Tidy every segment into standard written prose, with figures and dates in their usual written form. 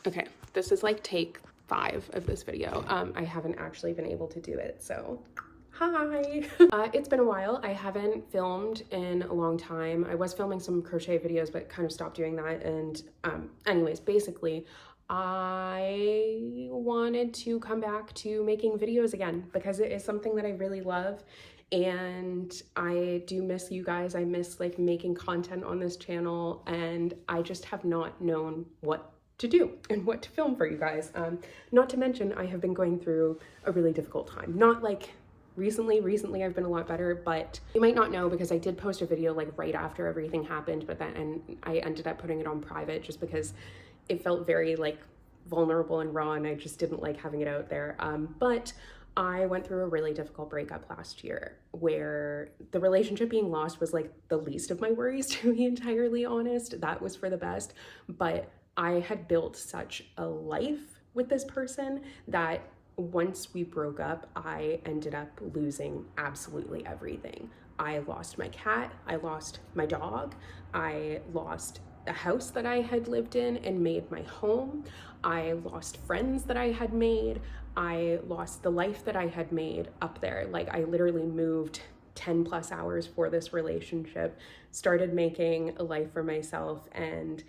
Okay, this is like take 5 of this video. I haven't actually been able to do it, so hi. It's been a while. I haven't filmed in a long time. I was filming some crochet videos, but kind of stopped doing that. And anyways, basically, I wanted to come back to making videos again because it is something that I really love. And I do miss you guys. I miss like making content on this channel, and I just have not known what to do and what to film for you guys. Not to mention, I have been going through a really difficult time. Not like recently I've been a lot better, but you might not know because I did post a video like right after everything happened, but then I ended up putting it on private just because it felt very like vulnerable and raw, and I just didn't like having it out there. But I went through a really difficult breakup last year where the relationship being lost was like the least of my worries, to be entirely honest. That was for the best, but I had built such a life with this person that once we broke up, I ended up losing absolutely everything. I lost my cat, I lost my dog, I lost a house that I had lived in and made my home. I lost friends that I had made. I lost the life that I had made up there. Like I literally moved 10 plus hours for this relationship, started making a life for myself, and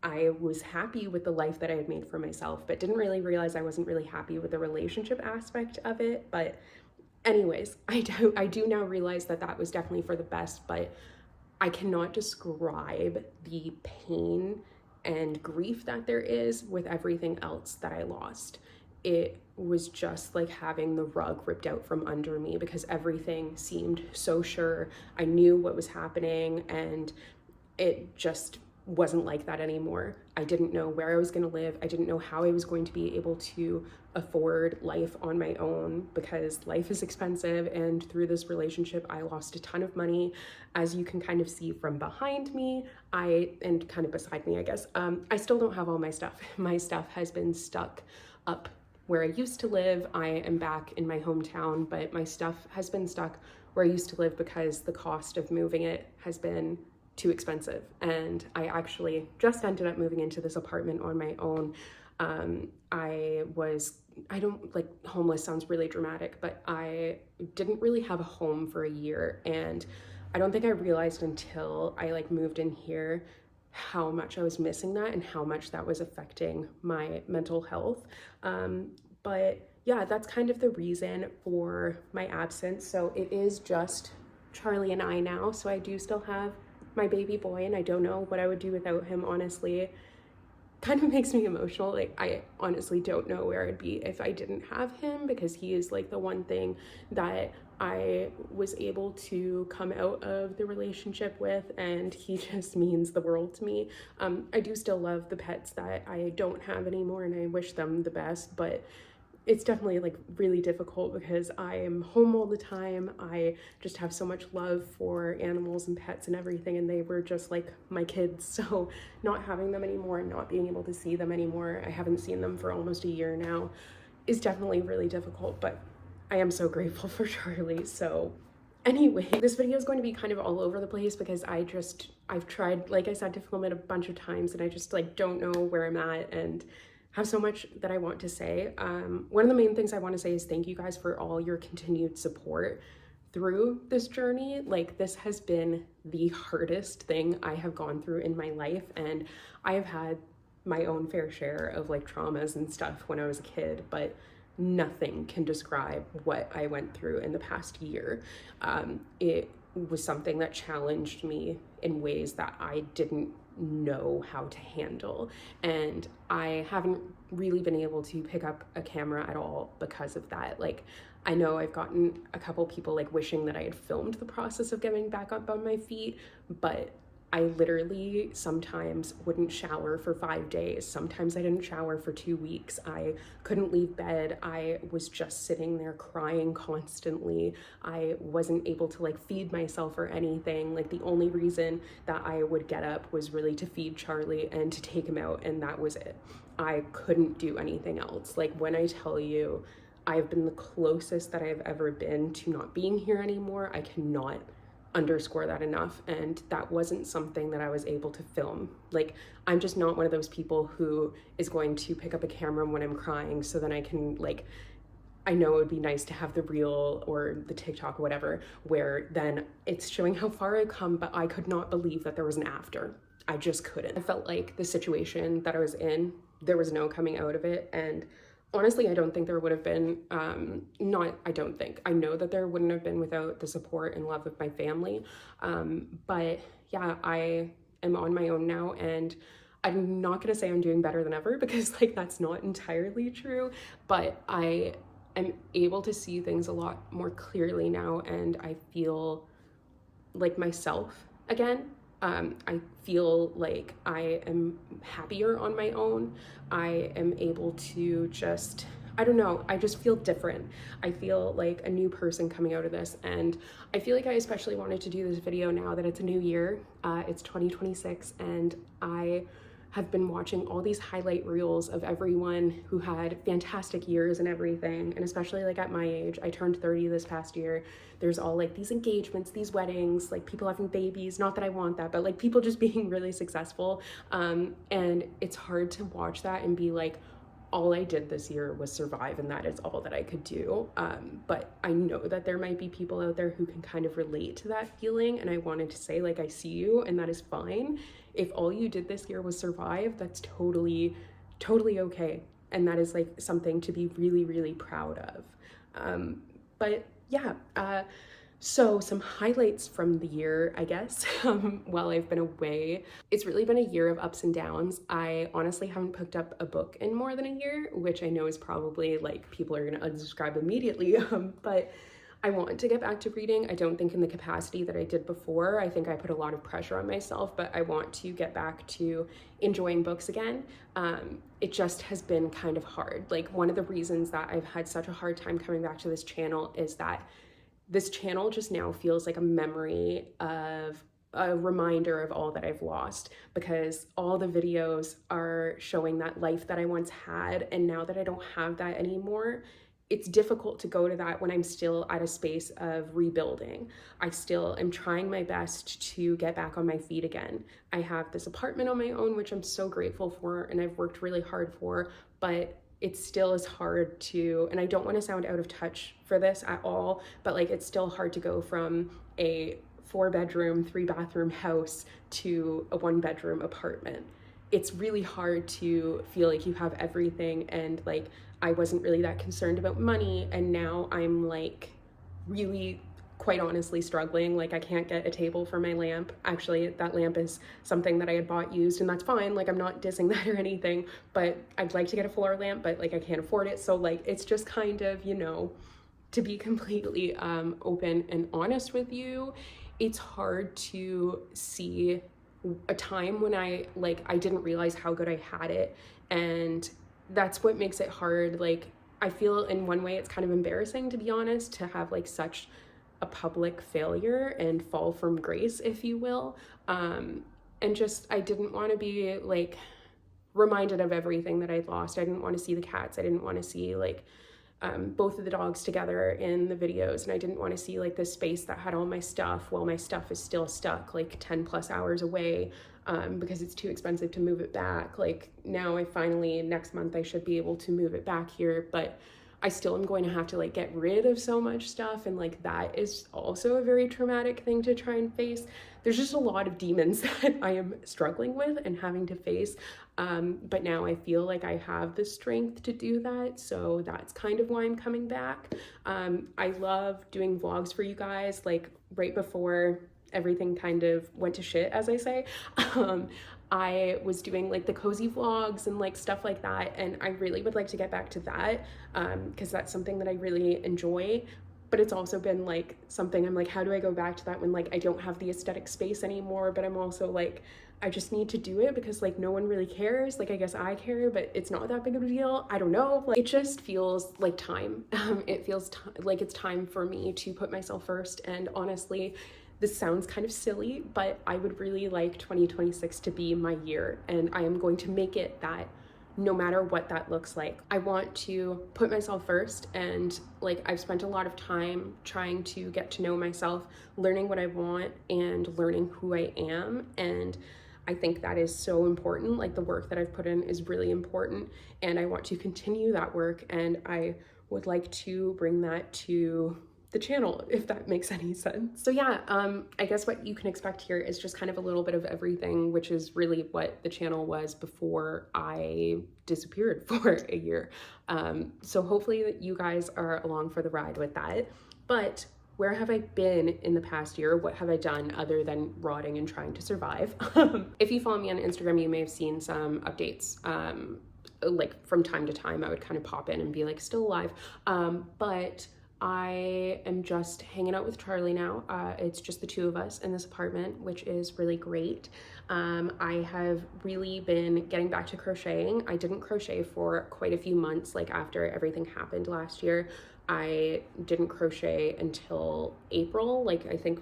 I was happy with the life that I had made for myself, but didn't really realize I wasn't really happy with the relationship aspect of it. But anyways, I do now realize that that was definitely for the best, but I cannot describe the pain and grief that there is with everything else that I lost. It was just like having the rug ripped out from under me because everything seemed so sure. I knew what was happening, and it just wasn't like that anymore. I didn't know where I was going to live. I didn't know how I was going to be able to afford life on my own because life is expensive, and through this relationship I lost a ton of money, as you can kind of see from behind me, and kind of beside me, I guess. I still don't have all my stuff. My stuff has been stuck up where I used to live. I am back in my hometown, but my stuff has been stuck where I used to live because the cost of moving it has been too expensive. And I actually just ended up moving into this apartment on my own. I don't like, homeless sounds really dramatic, but I didn't really have a home for a year. And I don't think I realized until I like moved in here how much I was missing that and how much that was affecting my mental health. But yeah, that's kind of the reason for my absence. So it is just Charlie and I now. So I do still have my baby boy, and I don't know what I would do without him, honestly. Kind of makes me emotional. Like I honestly don't know where I'd be if I didn't have him, because he is like the one thing that I was able to come out of the relationship with, and he just means the world to me. I do still love the pets that I don't have anymore, and I wish them the best, but it's definitely like really difficult because I am home all the time. I just have so much love for animals and pets and everything, and they were just like my kids. So not having them anymore and not being able to see them anymore, I haven't seen them for almost a year now, is definitely really difficult, but I am so grateful for Charlie. So anyway, this video is going to be kind of all over the place because I've tried, like I said, to film it a bunch of times, and I just like don't know where I'm at and have so much that I want to say. One of the main things I want to say is thank you guys for all your continued support through this journey. Like, this has been the hardest thing I have gone through in my life, and I have had my own fair share of like traumas and stuff when I was a kid, but nothing can describe what I went through in the past year. It was something that challenged me in ways that I didn't know how to handle, and I haven't really been able to pick up a camera at all because of that. Like, I know I've gotten a couple people like wishing that I had filmed the process of getting back up on my feet, but I literally sometimes wouldn't shower for 5 days. Sometimes I didn't shower for 2 weeks. I couldn't leave bed. I was just sitting there crying constantly. I wasn't able to like feed myself or anything. Like, the only reason that I would get up was really to feed Charlie and to take him out, and that was it. I couldn't do anything else. Like, when I tell you I've been the closest that I've ever been to not being here anymore, I cannot underscore that enough, and that wasn't something that I was able to film. Like, I'm just not one of those people who is going to pick up a camera when I'm crying so then I can, like, I know it would be nice to have the reel or the TikTok or whatever, where then it's showing how far I've come, but I could not believe that there was an after. I just couldn't. I felt like the situation that I was in, there was no coming out of it. And honestly, I don't think there would have been, I know that there wouldn't have been without the support and love of my family. But yeah, I am on my own now, and I'm not gonna say I'm doing better than ever, because like that's not entirely true, but I'm able to see things a lot more clearly now, and I feel like myself again. I feel like I am happier on my own. I am able to just, I don't know, I just feel different. I feel like a new person coming out of this, and I feel like I especially wanted to do this video now that it's a new year. It's 2026, and I have been watching all these highlight reels of everyone who had fantastic years and everything, and especially like at my age, I turned 30 this past year. There's all like these engagements, these weddings, like people having babies, not that I want that, but like people just being really successful. And it's hard to watch that and be like, all I did this year was survive, and that is all that I could do. But I know that there might be people out there who can kind of relate to that feeling, and I wanted to say, like, I see you, and that is fine. If all you did this year was survive, that's totally okay, and that is like something to be really, really proud of. But yeah, so some highlights from the year, I guess, while I've been away. It's really been a year of ups and downs. I honestly haven't picked up a book in more than a year, which I know is probably like people are gonna unsubscribe immediately, but I want to get back to reading. I don't think in the capacity that I did before. I think I put a lot of pressure on myself, but I want to get back to enjoying books again. It just has been kind of hard. Like, one of the reasons that I've had such a hard time coming back to this channel is that this channel just now feels like a memory of a reminder of all that I've lost, because all the videos are showing that life that I once had, and now that I don't have that anymore, it's difficult to go to that when I'm still at a space of rebuilding. I still am trying my best to get back on my feet again. I have this apartment on my own, which I'm so grateful for, and I've worked really hard for, but it still is hard to, and I don't want to sound out of touch for this at all, but like, it's still hard to go from a 4-bedroom, 3-bathroom house to a 1-bedroom apartment. It's really hard to feel like you have everything, and like, I wasn't really that concerned about money, and now I'm like really, quite honestly, struggling. Like, I can't get a table for my lamp. Actually, that lamp is something that I had bought used, and that's fine. Like, I'm not dissing that or anything, but I'd like to get a floor lamp, but like I can't afford it. So like, it's just kind of, you know, to be completely open and honest with you, it's hard to see a time when I didn't realize how good I had it, and that's what makes it hard. Like, I feel in one way it's kind of embarrassing, to be honest, to have like such a public failure and fall from grace, if you will. And just, I didn't want to be like reminded of everything that I'd lost. I didn't want to see the cats. I didn't want to see like both of the dogs together in the videos, and I didn't want to see like this space that had all my stuff while my stuff is still stuck like 10 plus hours away, because it's too expensive to move it back. Like, now I finally, next month I should be able to move it back here, but I still am going to have to like get rid of so much stuff, and like that is also a very traumatic thing to try and face. There's just a lot of demons that I am struggling with and having to face, but now I feel like I have the strength to do that, so that's kind of why I'm coming back. I love doing vlogs for you guys. Like, right before everything kind of went to shit, as I say, I was doing like the cozy vlogs and like stuff like that, and I really would like to get back to that, because that's something that I really enjoy. But it's also been like something I'm like, how do I go back to that when like I don't have the aesthetic space anymore? But I'm also like, I just need to do it because like no one really cares. Like, I guess I care, but it's not that big of a deal. I don't know. Like, it just feels like time. It feels like it's time for me to put myself first. And honestly, this sounds kind of silly, but I would really like 2026 to be my year, and I am going to make it that no matter what that looks like. I want to put myself first, and like I've spent a lot of time trying to get to know myself, learning what I want and learning who I am, and I think that is so important. Like the work that I've put in is really important, and I want to continue that work, and I would like to bring that to the channel, if that makes any sense. So yeah, I guess what you can expect here is just kind of a little bit of everything, which is really what the channel was before I disappeared for a year. So hopefully that you guys are along for the ride with that. But where have I been in the past year? What have I done other than rotting and trying to survive? If you follow me on Instagram, you may have seen some updates. Like from time to time, I would kind of pop in and be like, still alive. But I am just hanging out with Charlie now. It's just the two of us in this apartment, which is really great. I have really been getting back to crocheting. I didn't crochet for quite a few months, like after everything happened last year. I didn't crochet until April, like I think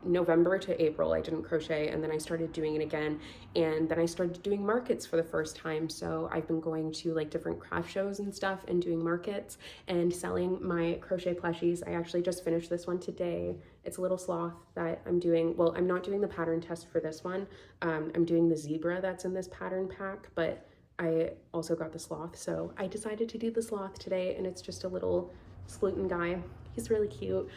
November to April I didn't crochet, and then I started doing it again, and then I started doing markets for the first time. So I've been going to like different craft shows and stuff and doing markets and selling my crochet plushies. I actually just finished this one today. It's a little sloth that I'm doing. Well, I'm not doing the pattern test for this one. I'm doing the zebra that's in this pattern pack, but I also got the sloth, so I decided to do the sloth today, and it's just a little gluten guy. He's really cute.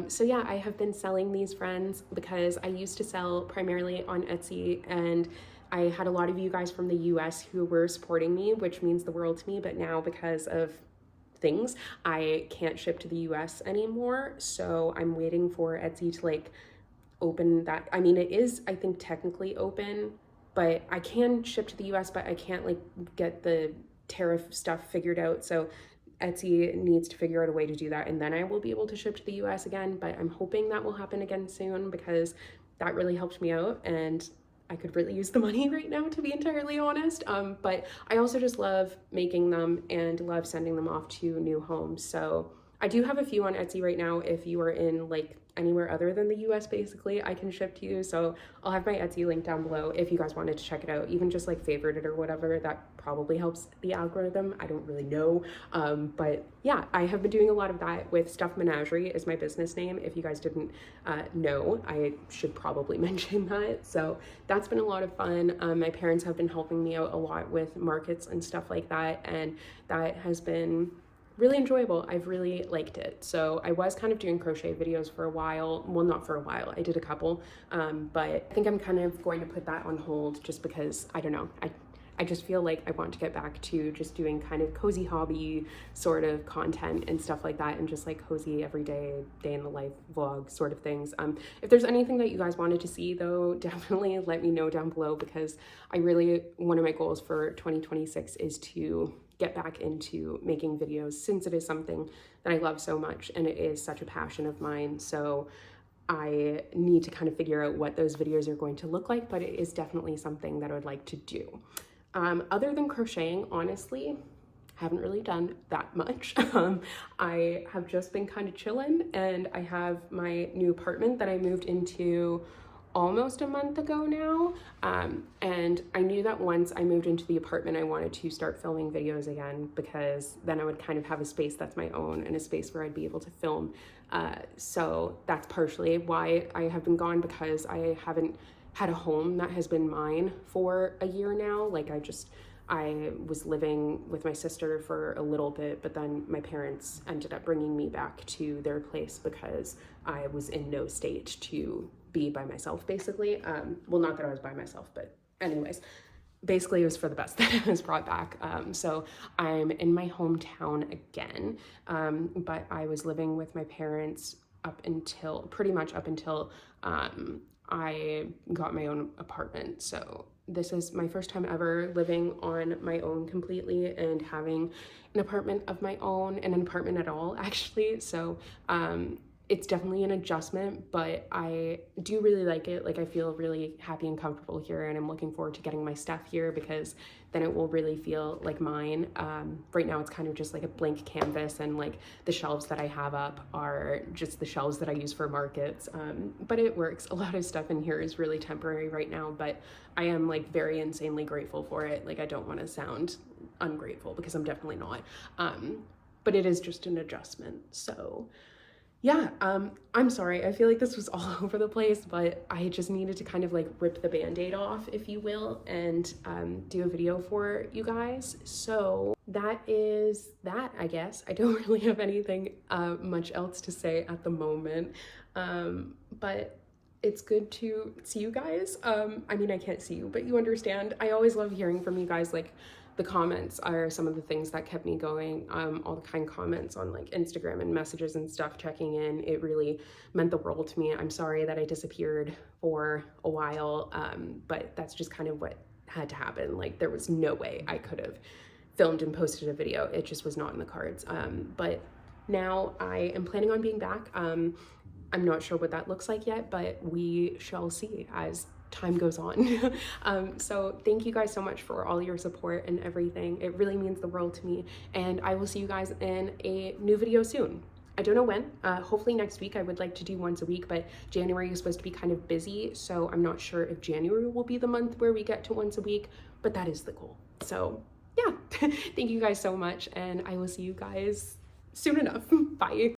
So yeah, I have been selling these friends because I used to sell primarily on Etsy, and I had a lot of you guys from the US who were supporting me, which means the world to me. But now because of things, I can't ship to the US anymore. So I'm waiting for Etsy to like open that. I mean, it is, I think, technically open, but I can ship to the US, but I can't like get the tariff stuff figured out. So Etsy needs to figure out a way to do that, and then I will be able to ship to the US again, but I'm hoping that will happen again soon because that really helped me out, and I could really use the money right now, to be entirely honest. But I also just love making them and love sending them off to new homes. So I do have a few on Etsy right now. If you are in like anywhere other than the US, basically, I can ship to you. So I'll have my Etsy link down below if you guys wanted to check it out. Even just like favorite it or whatever, that probably helps the algorithm. I don't really know. But yeah, I have been doing a lot of that with Stuff Menagerie is my business name. If you guys didn't know, I should probably mention that. So that's been a lot of fun. My parents have been helping me out a lot with markets and stuff like that, and that has been really enjoyable. I've really liked it. So I was kind of doing crochet videos for a while. Well, not for a while. I did a couple, but I think I'm kind of going to put that on hold just because, I don't know, I just feel like I want to get back to just doing kind of cozy hobby sort of content and stuff like that, and just like cozy everyday day in the life vlog sort of things. If there's anything that you guys wanted to see though, definitely let me know down below, because I really, one of my goals for 2026 is to get back into making videos, since it is something that I love so much and it is such a passion of mine. So I need to kind of figure out what those videos are going to look like, but it is definitely something that I would like to do. Other than crocheting, honestly, haven't really done that much. I have just been kind of chilling, and I have my new apartment that I moved into almost a month ago now. And I knew that once I moved into the apartment, I wanted to start filming videos again, because then I would kind of have a space that's my own and a space where I'd be able to film. So that's partially why I have been gone, because I haven't had a home that has been mine for a year now. Like I was living with my sister for a little bit, but then my parents ended up bringing me back to their place because I was in no state to be by myself, basically. Well, not that I was by myself, but anyways, basically it was for the best that I was brought back. So I'm in my hometown again, but I was living with my parents pretty much up until I got my own apartment. So this is my first time ever living on my own completely and having an apartment of my own, and an apartment at all, actually. So it's definitely an adjustment, but I do really like it. Like I feel really happy and comfortable here, and I'm looking forward to getting my stuff here because then it will really feel like mine. Right now it's kind of just like a blank canvas, and like the shelves that I have up are just the shelves that I use for markets. But it works. A lot of stuff in here is really temporary right now, but I am like very insanely grateful for it. Like I don't want to sound ungrateful because I'm definitely not. But it is just an adjustment. So yeah, I'm sorry. I feel like this was all over the place, but I just needed to kind of like rip the band-aid off, if you will, and do a video for you guys. So that is that, I guess. I don't really have anything much else to say at the moment, but it's good to see you guys. I mean, I can't see you, but you understand. I always love hearing from you guys. Like, the comments are some of the things that kept me going. All the kind comments on like Instagram and messages and stuff, checking in. It really meant the world to me. I'm sorry that I disappeared for a while, but that's just kind of what had to happen. Like there was no way I could have filmed and posted a video. It just was not in the cards. But now I am planning on being back. I'm not sure what that looks like yet, but we shall see as time goes on. So thank you guys so much for all your support and everything. It really means the world to me, and I will see you guys in a new video soon. I don't know when, hopefully next week. I would like to do once a week, but January is supposed to be kind of busy, so I'm not sure if January will be the month where we get to once a week, but that is the goal. So yeah, thank you guys so much, and I will see you guys soon enough. Bye.